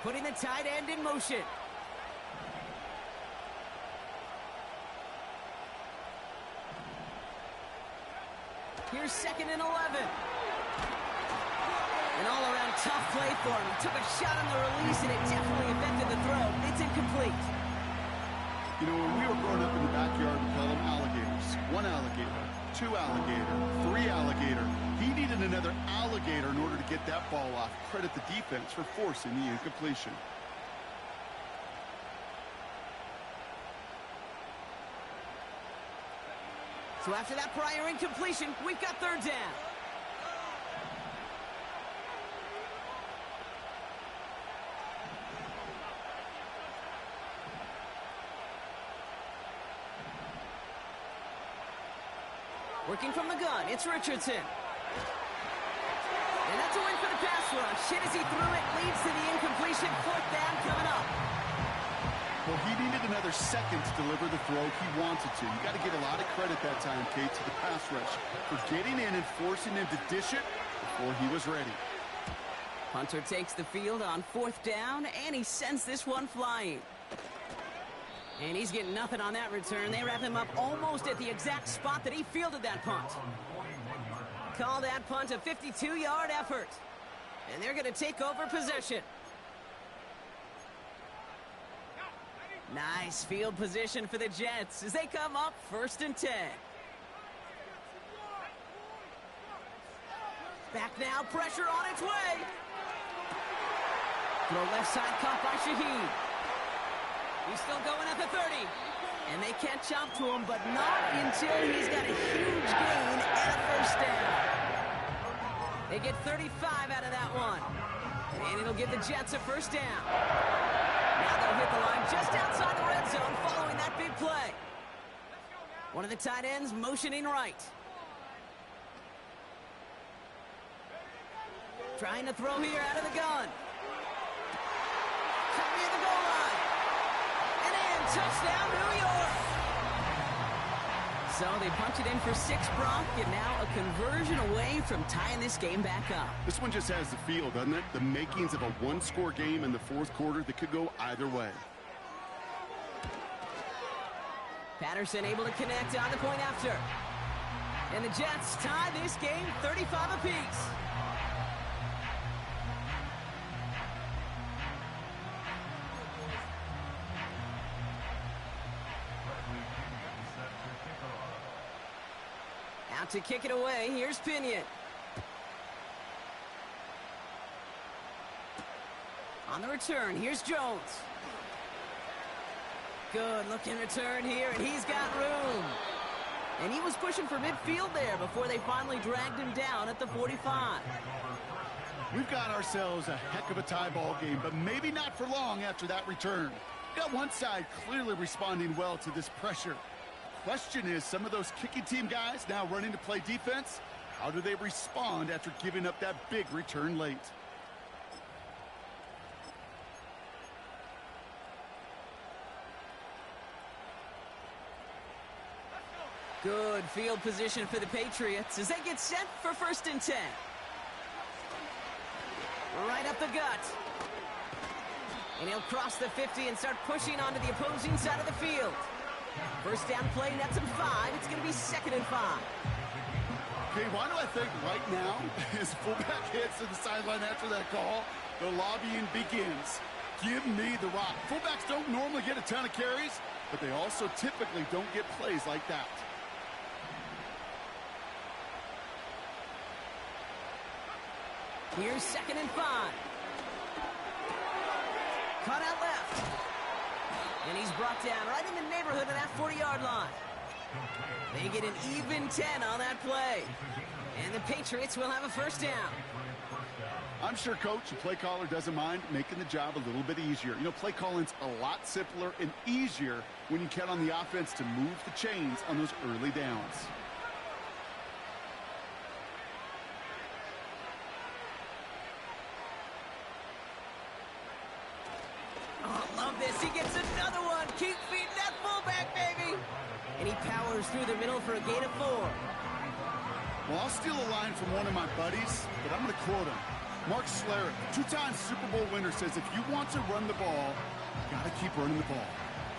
Putting the tight end in motion. Here's 2nd and 11. An all-around tough play for him. He took a shot on the release, and it definitely affected the throw. It's incomplete. You know, when we were growing up in the backyard, we call them alligators. 1 alligator, 2 alligator, 3 alligator. He needed another alligator in order to get that ball off. Credit the defense for forcing the incompletion. So after that prior incompletion, we've got 3rd down. Working from the gun, it's Richardson. And that's a win for the pass rush. Hit as he threw it, leads to the incompletion. 4th down coming up. Well, he needed another second to deliver the throw he wanted to. You got to give a lot of credit that time, Kate, to the pass rush for getting in and forcing him to dish it before he was ready. Hunter takes the field on 4th down, and he sends this one flying. And he's getting nothing on that return. They wrap him up almost at the exact spot that he fielded that punt. Call that punt a 52-yard effort. And they're going to take over possession. Nice field position for the Jets as they come up 1st and 10. Back now, pressure on its way. Throw left side caught by Shaheed. He's still going at the 30. And they catch up to him, but not until he's got a huge gain and a 1st down. They get 35 out of that one. And it'll give the Jets a 1st down. Now they'll hit the line just outside the red zone following that big play. One of the tight ends motioning right. Trying to throw here out of the gun. Cut near the goal line. And in, touchdown, New York. So they punch it in for 6, Brock, and now a conversion away from tying this game back up. This one just has the feel, doesn't it? The makings of a 1-score game in the 4th quarter that could go either way. Patterson able to connect on the point after. And the Jets tie this game 35 apiece. Out to kick it away, here's Pinion. On the return, here's Jones. Good looking return here, and he's got room. And he was pushing for midfield there before they finally dragged him down at the 45. We've got ourselves a heck of a tie ball game, but maybe not for long after that return. Got one side clearly responding well to this pressure. Question is, some of those kicking team guys now running to play defense, how do they respond after giving up that big return late? Good field position for the Patriots as they get set for 1st and 10. Right up the gut. And he'll cross the 50 and start pushing onto the opposing side of the field. First down play, nets him 5. It's going to be 2nd and 5. Okay, why do I think right now, as fullback heads to the sideline after that call, the lobbying begins. Give me the rock. Fullbacks don't normally get a ton of carries, but they also typically don't get plays like that. Here's 2nd and 5. Cut out left. And he's brought down right in the neighborhood of that 40-yard line. They get an even 10 on that play. And the Patriots will have a first down. I'm sure, Coach, the play caller doesn't mind making the job a little bit easier. You know, play calling's a lot simpler and easier when you count on the offense to move the chains on those early downs. Oh, love this. He gets another one. Keep feeding that fullback, baby. And he powers through the middle for a gain of 4. Well, I'll steal a line from one of my buddies, but I'm going to quote him. Mark Slarick, 2-time Super Bowl winner, says if you want to run the ball, you got to keep running the ball.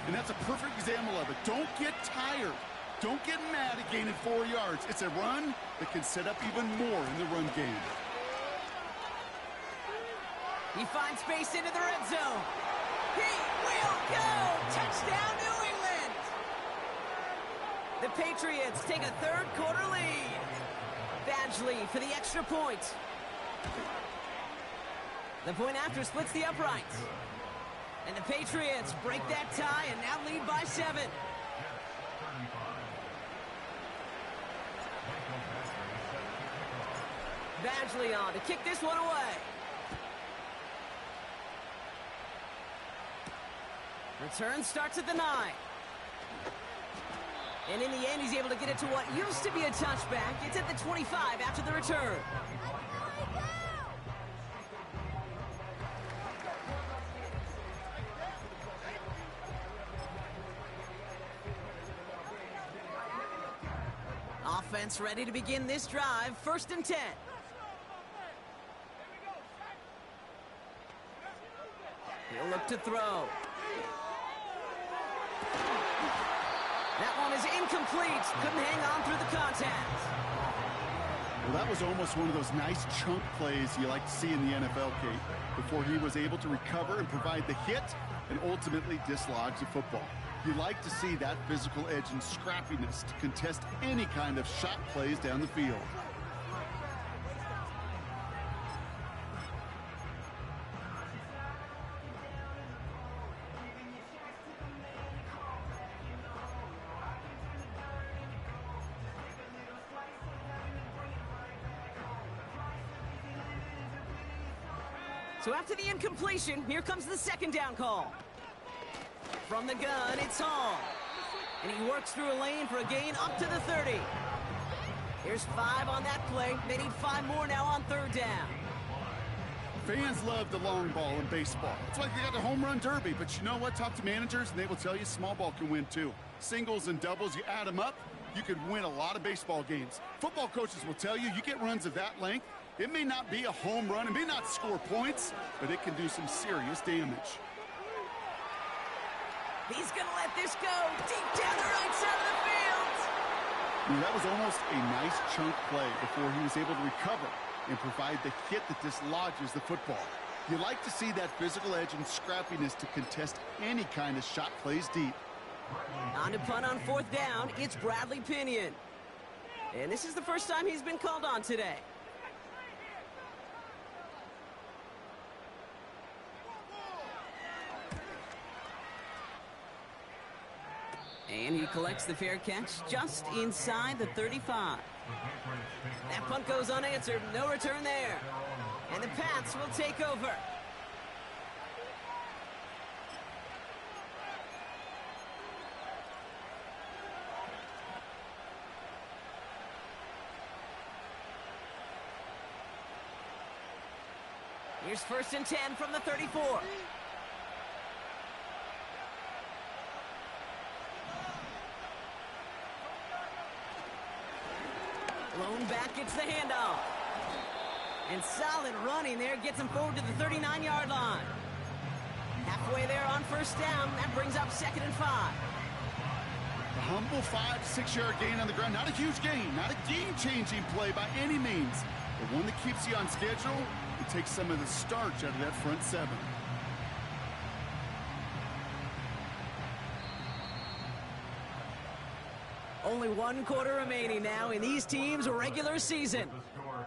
And that's a perfect example of it. Don't get tired. Don't get mad at gaining 4 yards. It's a run that can set up even more in the run game. He finds space into the red zone. He will go! Touchdown, New England! The Patriots take a third-quarter lead. Badgley for the extra point. The point after splits the uprights. And the Patriots break that tie and now lead by 7. Badgley on to kick this one away. Return starts at the 9. And in the end, he's able to get it to what used to be a touchback. It's at the 25 after the return. Offense ready to begin this drive. 1st and 10. He'll look to throw. That one is incomplete. Couldn't hang on through the contact. Well, that was almost one of those nice chunk plays you like to see in the NFL, Kate, before he was able to recover and provide the hit and ultimately dislodge the football. You like to see that physical edge and scrappiness to contest any kind of shot plays down the field. So after the incompletion, here comes the 2nd down call. From the gun, it's Hall. And he works through a lane for a gain up to the 30. Here's 5 on that play. They need 5 more now on 3rd down. Fans love the long ball in baseball. It's like they got the home run derby, but you know what? Talk to managers, and they will tell you small ball can win too. Singles and doubles, you add them up, you could win a lot of baseball games. Football coaches will tell you get runs of that length. It may not be a home run, it may not score points, but it can do some serious damage. He's going to let this go deep down the right side of the field. That was almost a nice chunk play before he was able to recover and provide the hit that dislodges the football. You like to see that physical edge and scrappiness to contest any kind of shot plays deep. On to punt on 4th down, it's Bradley Pinion. And this is the first time he's been called on today. And he collects the fair catch just inside the 35. That punt goes unanswered. No return there. And the Pats will take over. Here's 1st and 10 from the 34. Lone back gets the handoff. And solid running there gets him forward to the 39-yard line. Halfway there on first down. That brings up 2nd and 5. A humble 5 to 6 yard gain on the ground. Not a huge gain, not a game-changing play by any means, but one that keeps you on schedule and takes some of the starch out of that front 7. Only 1 quarter remaining now in these teams' regular season.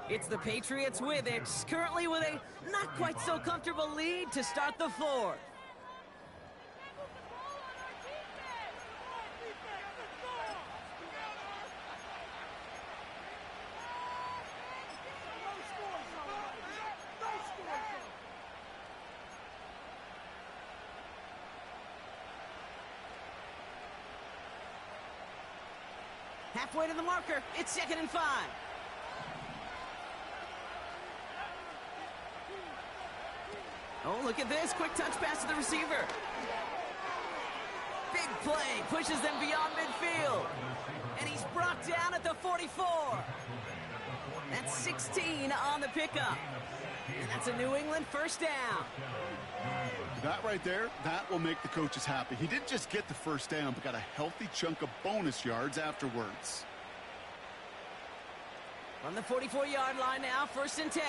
It's the Patriots with it, currently with a not quite so comfortable lead to start the 4th. Halfway to the marker. It's 2nd and 5. Oh, look at this. Quick touch pass to the receiver. Big play. Pushes them beyond midfield. And he's brought down at the 44. That's 16 on the pickup. And that's a New England first down. That right there, that will make the coaches happy. He didn't just get the first down, but got a healthy chunk of bonus yards afterwards. From the 44-yard line now, 1st and 10.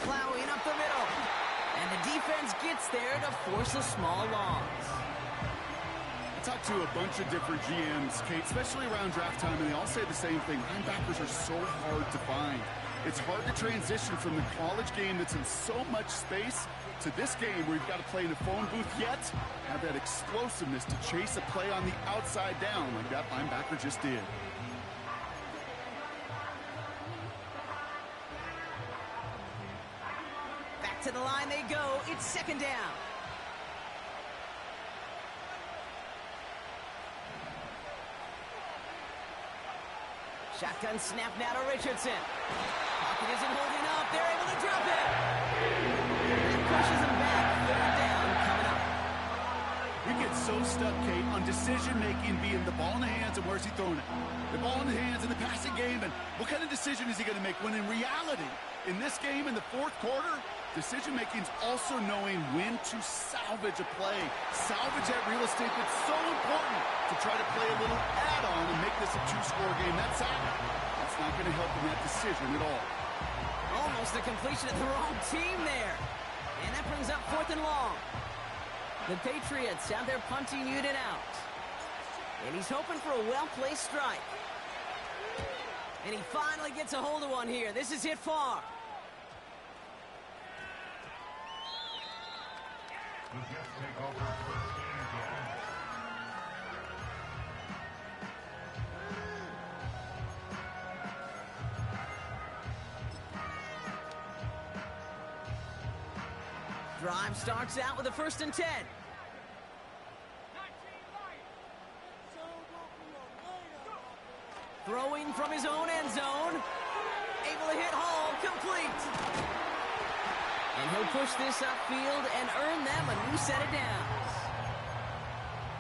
Plowing up the middle. And the defense gets there to force a small loss. I talked to a bunch of different GMs, Kate, especially around draft time, and they all say the same thing. Linebackers are so hard to find. It's hard to transition from the college game that's in so much space to this game where you've got to play in a phone booth, yet have that explosiveness to chase a play on the outside down like that linebacker just did. Back to the line they go. It's 2nd down. Shotgun snap now to Richardson. Pocket isn't holding up. They're able to drop it. That pushes him back. 3rd down coming up. You get so stuck, Kate, on decision-making being the ball in the hands and where's he throwing it. The ball in the hands in the passing game, and what kind of decision is he going to make? When in reality, in this game, in the 4th quarter, decision-making is also knowing when to salvage a play. Salvage that real estate that's so important to try to play a little add-on and make this a 2-score game. That's not going to help in that decision at all. Almost a completion of the wrong team there. And that brings up 4th and long. The Patriots have their punting unit out. And he's hoping for a well-placed strike. And he finally gets a hold of one here. This is hit far. The Jets take over 1st and 10. Drive starts out with a 1st and 10. Throwing from his own end zone. Able to hit Hall, complete. And he'll push this upfield and earn them a new set of downs.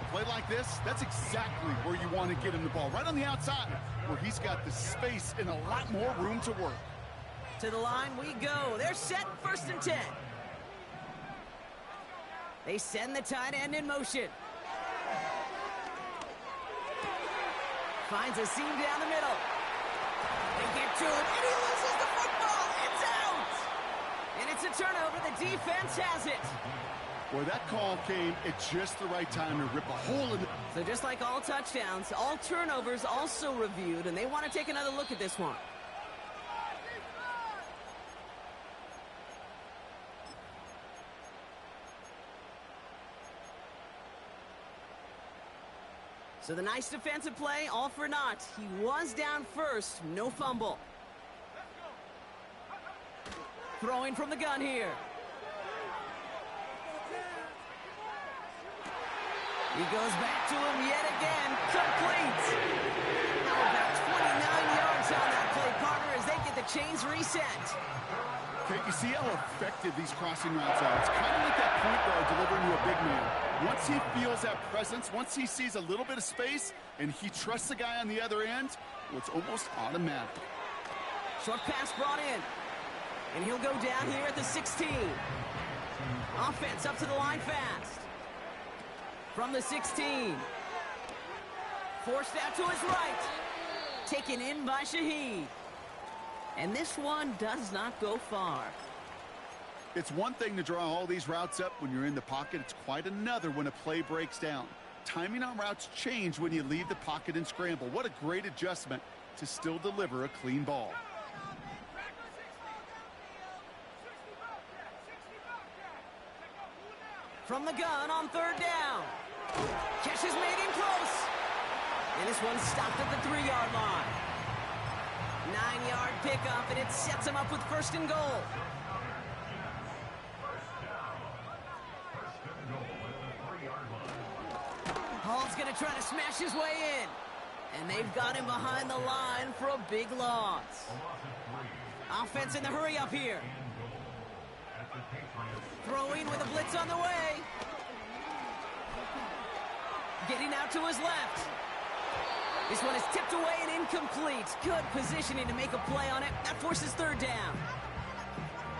A play like this, that's exactly where you want to get him the ball. Right on the outside, where he's got the space and a lot more room to work. To the line we go. They're set, 1st and 10. They send the tight end in motion. Finds a seam down the middle. They get to him, and he loses the football. It's out! And it's a turnover. The defense has it. Boy, that call came at just the right time to rip a hole in the... So just like all touchdowns, all turnovers also reviewed, and they want to take another look at this one. So the nice defensive play, all for naught. He was down first, no fumble. Throwing from the gun here. He goes back to him yet again, complete. Now about 29 yards on that play, partner, as they get the chains reset. Okay, you see how effective these crossing routes are. It's kind of like that point guard delivering to a big man. Once he feels that presence, once he sees a little bit of space, and he trusts the guy on the other end, well, it's almost automatic. Short pass brought in. And he'll go down here at the 16. Offense up to the line fast. From the 16. Forced out to his right. Taken in by Shaheed. And this one does not go far. It's one thing to draw all these routes up when you're in the pocket. It's quite another when a play breaks down. Timing on routes change when you leave the pocket and scramble. What a great adjustment to still deliver a clean ball. From the gun on third down. Catch is made in close. And this one stopped at the 3-yard line. 9-yard pickup, and it sets him up with first and goal. Hall's going to try to smash his way in. And they've got him behind the line for a big loss. Offense in the hurry up here. Throwing with a blitz on the way. Getting out to his left. This one is tipped away and incomplete. Good positioning to make a play on it. That forces third down.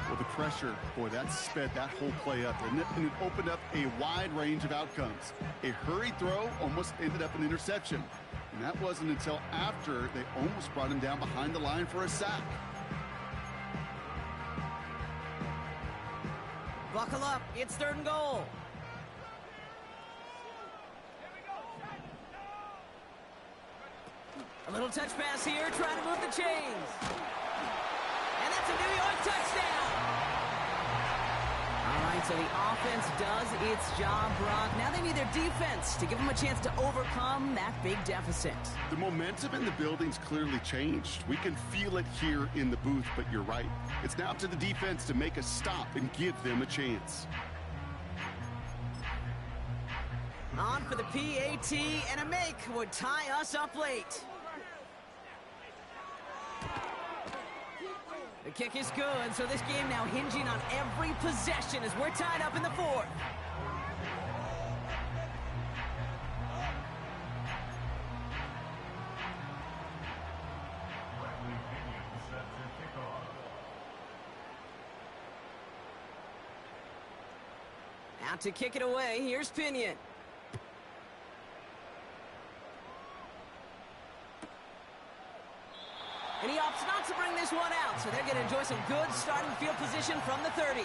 Well, the pressure, boy, that sped that whole play up, didn't it? And it opened up a wide range of outcomes. A hurried throw almost ended up an interception. And that wasn't until after they almost brought him down behind the line for a sack. Buckle up. It's third and goal. A little touch pass here, trying to move the chains. And that's a New York touchdown. All right, so the offense does its job, Brock. Now they need their defense to give them a chance to overcome that big deficit. The momentum in the building's clearly changed. We can feel it here in the booth, but you're right. It's now up to the defense to make a stop and give them a chance. On for the PAT, and a make would tie us up late. The kick is good, so this game now hinging on every possession as we're tied up in the fourth. Out to kick it away, here's Pinion. And he opts not to bring this one out, so they're going to enjoy some good starting field position from the 30.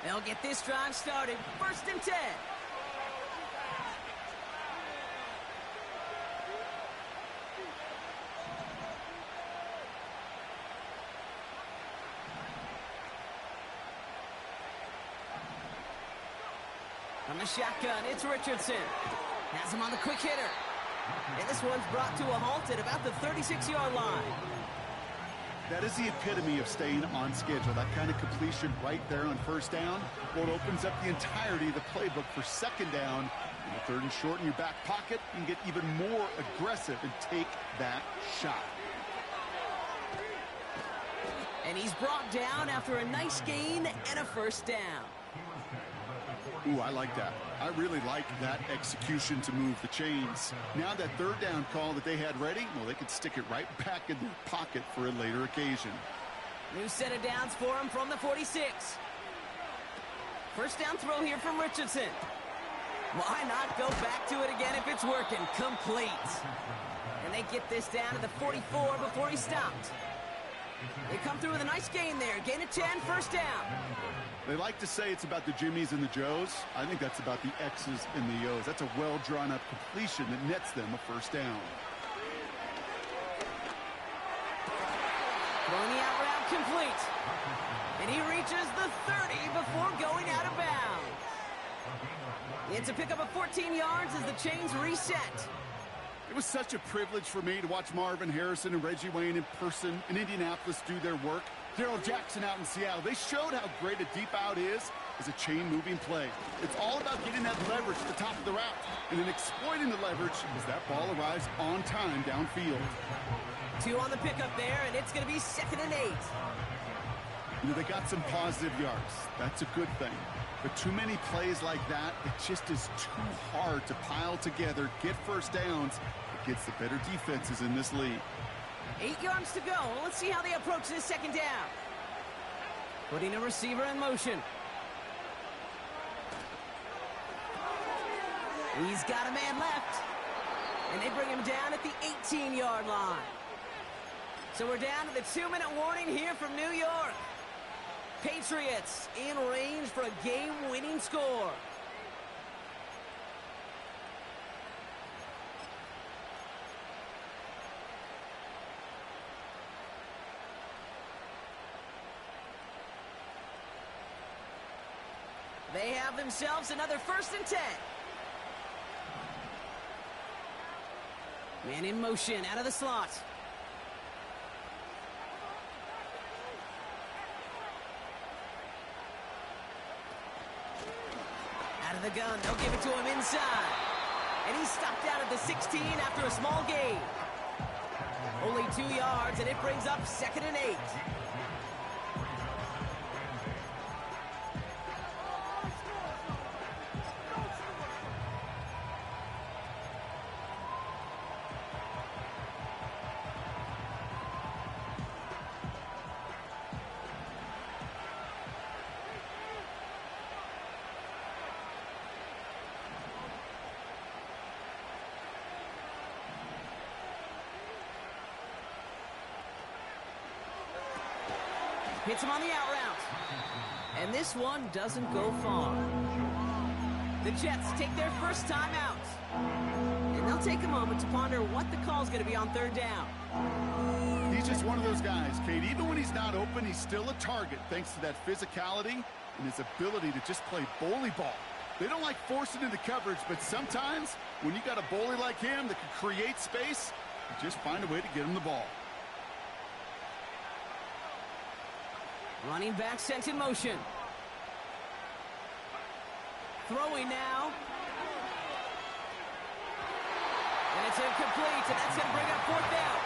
They'll get this drive started. First and 10. From the shotgun, it's Richardson. Has him on the quick hitter. And this one's brought to a halt at about the 36-yard line. That is the epitome of staying on schedule. That kind of completion right there on first down. Well, it opens up the entirety of the playbook for second down. In the third and short in your back pocket, you can get even more aggressive and take that shot. And he's brought down after a nice gain and a first down. Ooh, I like that. I really like that execution to move the chains. Now that third down call that they had ready, well, they could stick it right back in their pocket for a later occasion. New set of downs for him from the 46. First down throw here from Richardson. Why not go back to it again if it's working? Complete. And they get this down to the 44 before he stopped. They come through with a nice gain there. Gain of 10, first down. They like to say it's about the Jimmies and the Joes. I think that's about the X's and the O's. That's a well-drawn-up completion that nets them a first down. Throwing the out route complete. And he reaches the 30 before going out of bounds. It's a pickup of 14 yards as the chains reset. It was such a privilege for me to watch Marvin Harrison and Reggie Wayne in person in Indianapolis do their work. Darrell Jackson out in Seattle. They showed how great a deep out is is a chain-moving play. It's all about getting that leverage at the top of the route, and then exploiting the leverage as that ball arrives on time downfield. 2 on the pickup there, and it's going to be 2nd and 8. You know, they got some positive yards. That's a good thing. But too many plays like that, it just is too hard to pile together, get first downs against the better defenses in this league. 8 yards to go. Let's see how they approach this 2nd down. Putting a receiver in motion. He's got a man left. And they bring him down at the 18-yard line. So we're down to the 2-minute warning here from New York. Patriots in range for a game-winning score. They have themselves another 1st and 10. Man in motion out of the slot. Out of the gun, they'll give it to him inside. And he's stopped out at the 16 after a small gain. Only 2 yards, and it brings up 2nd and 8. Hits him on the out route. And this one doesn't go far. The Jets take their first time out. And they'll take a moment to ponder what the call's going to be on 3rd down. He's just one of those guys, Kate. Even when he's not open, he's still a target thanks to that physicality and his ability to just play bully ball. They don't like forcing into coverage, but sometimes when you got a bully like him that can create space, you just find a way to get him the ball. Running back sent in motion. Throwing now. And it's incomplete, and that's going to bring up 4th down.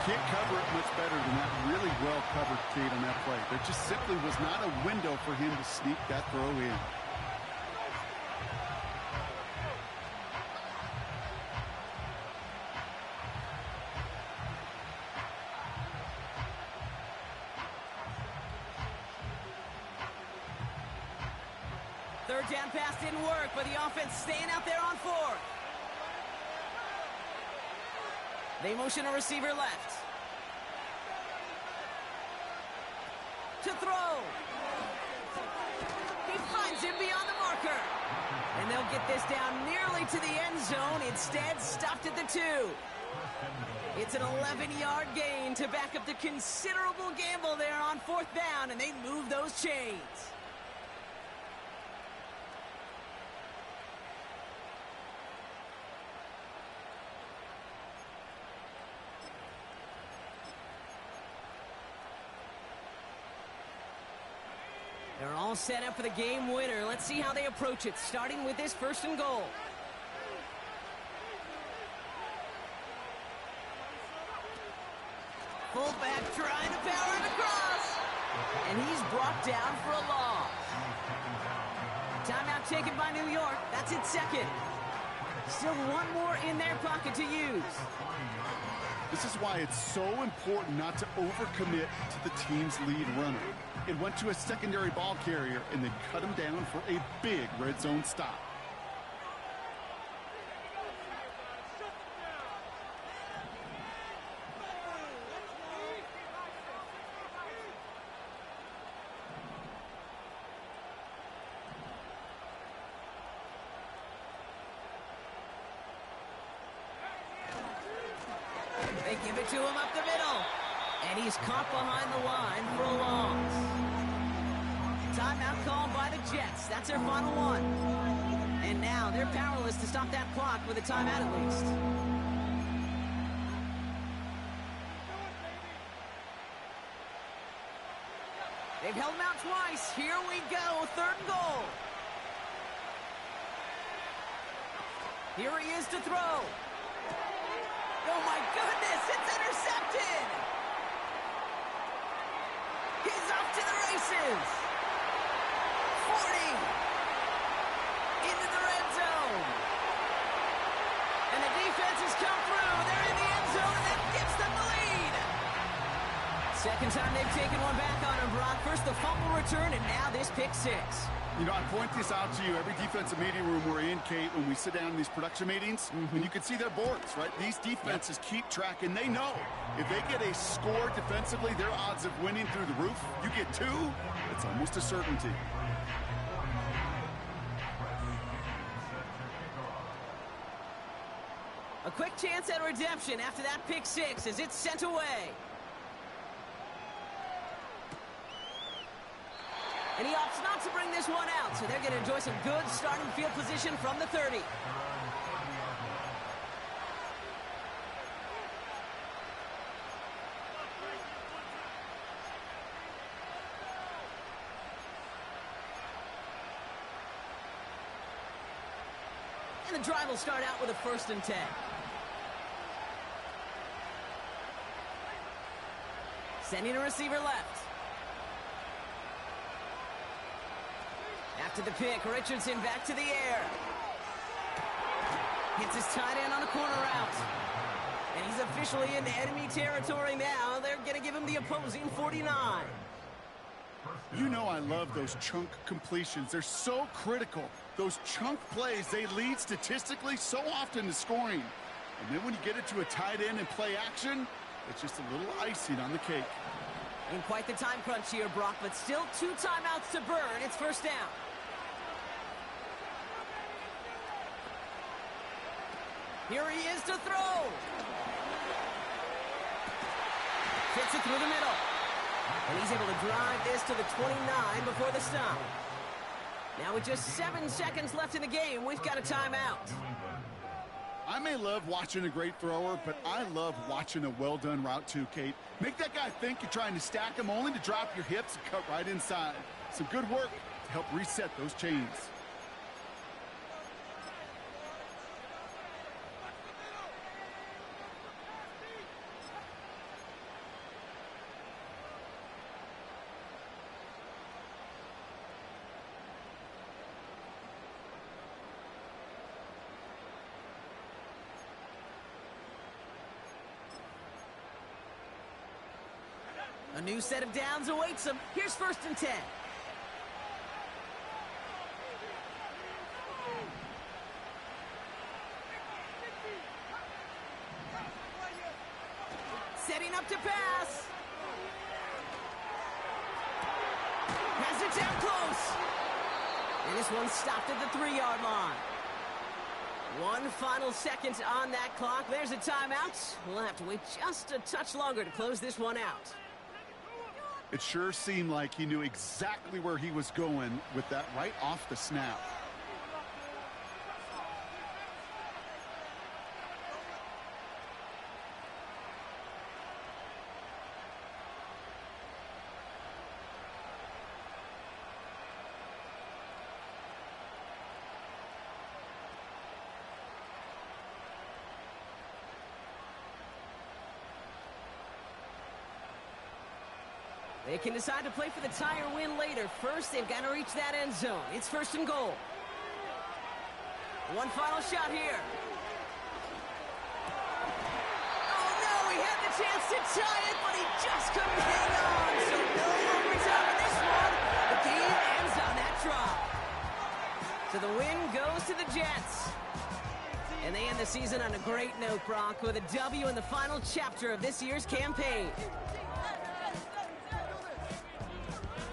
Can't cover it much better than that. Really well covered, Kate, on that play. There just simply was not a window for him to sneak that throw in. Third down pass didn't work, but the offense staying out there on 4th. They motion a receiver left. To throw. He finds him beyond the marker. And they'll get this down nearly to the end zone. Instead, stopped at the 2. It's an 11-yard gain to back up the considerable gamble there on 4th down, and they move those chains. They're all set up for the game winner. Let's see how they approach it, starting with this 1st and goal. Fullback trying to power it across. And he's brought down for a loss. Timeout taken by New York. That's its 2nd. Still one more in their pocket to use. This is why it's so important not to overcommit to the team's lead runner. It went to a secondary ball carrier, and they cut him down for a big red zone stop. They give it to him up the middle. And he's caught behind the line for a loss. Timeout called by the Jets. That's their final one. And now they're powerless to stop that clock with a timeout at least. They've held him out twice. Here we go, 3rd and goal. Here he is to throw. Oh my goodness, it's intercepted. He's off to the races. 40. Into the red zone. And the defense has come through. They're in the end zone, and that gives them the lead. Second time they've taken one back on him, Brock. First the fumble return, and now this pick 6. You know, I point this out to you every defensive meeting room we're in, Kate, when we sit down in these production meetings, and you can see their boards, right? These defenses keep track, and they know if they get a score defensively, their odds of winning through the roof. You get 2, it's almost a certainty. A quick chance at redemption after that pick 6 as it's sent away. And he opts not to bring this one out, so they're going to enjoy some good starting field position from the 30. And the drive will start out with a 1st and 10. Sending a receiver left. After the pick, Richardson back to the air. Hits his tight end on a corner route. And he's officially in enemy territory now. They're going to give him the opposing 49. You know I love those chunk completions. They're so critical. Those chunk plays, they lead statistically so often to scoring. And then when you get it to a tight end and play action, it's just a little icing on the cake. In quite the time crunch here, Brock, but still 2 timeouts to burn. It's 1st down. Here he is to throw. Fits it through the middle. And he's able to drive this to the 29 before the stop. Now with just 7 seconds left in the game, we've got a timeout. I may love watching a great thrower, but I love watching a well-done route too, Kate. Make that guy think you're trying to stack him only to drop your hips and cut right inside. Some good work to help reset those chains. A new set of downs awaits him. Here's 1st and 10. Setting up to pass. Has it down close. And this one stopped at the 3-yard line. One final second on that clock. There's a timeout. We'll have to wait just a touch longer to close this one out. It sure seemed like he knew exactly where he was going with that right off the snap. They can decide to play for the tie or win later. First, they've got to reach that end zone. It's 1st and goal. One final shot here. Oh, no, he had the chance to tie it, but he just couldn't hang on. So no overtime in this one. The game ends on that drop. So the win goes to the Jets. And they end the season on a great note, Brock, with a W in the final chapter of this year's campaign.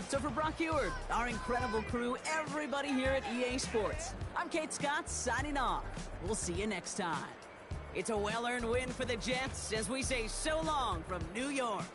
So for Brock Eward, our incredible crew, everybody here at EA Sports, I'm Kate Scott signing off. We'll see you next time. It's a well-earned win for the Jets as we say so long from New York.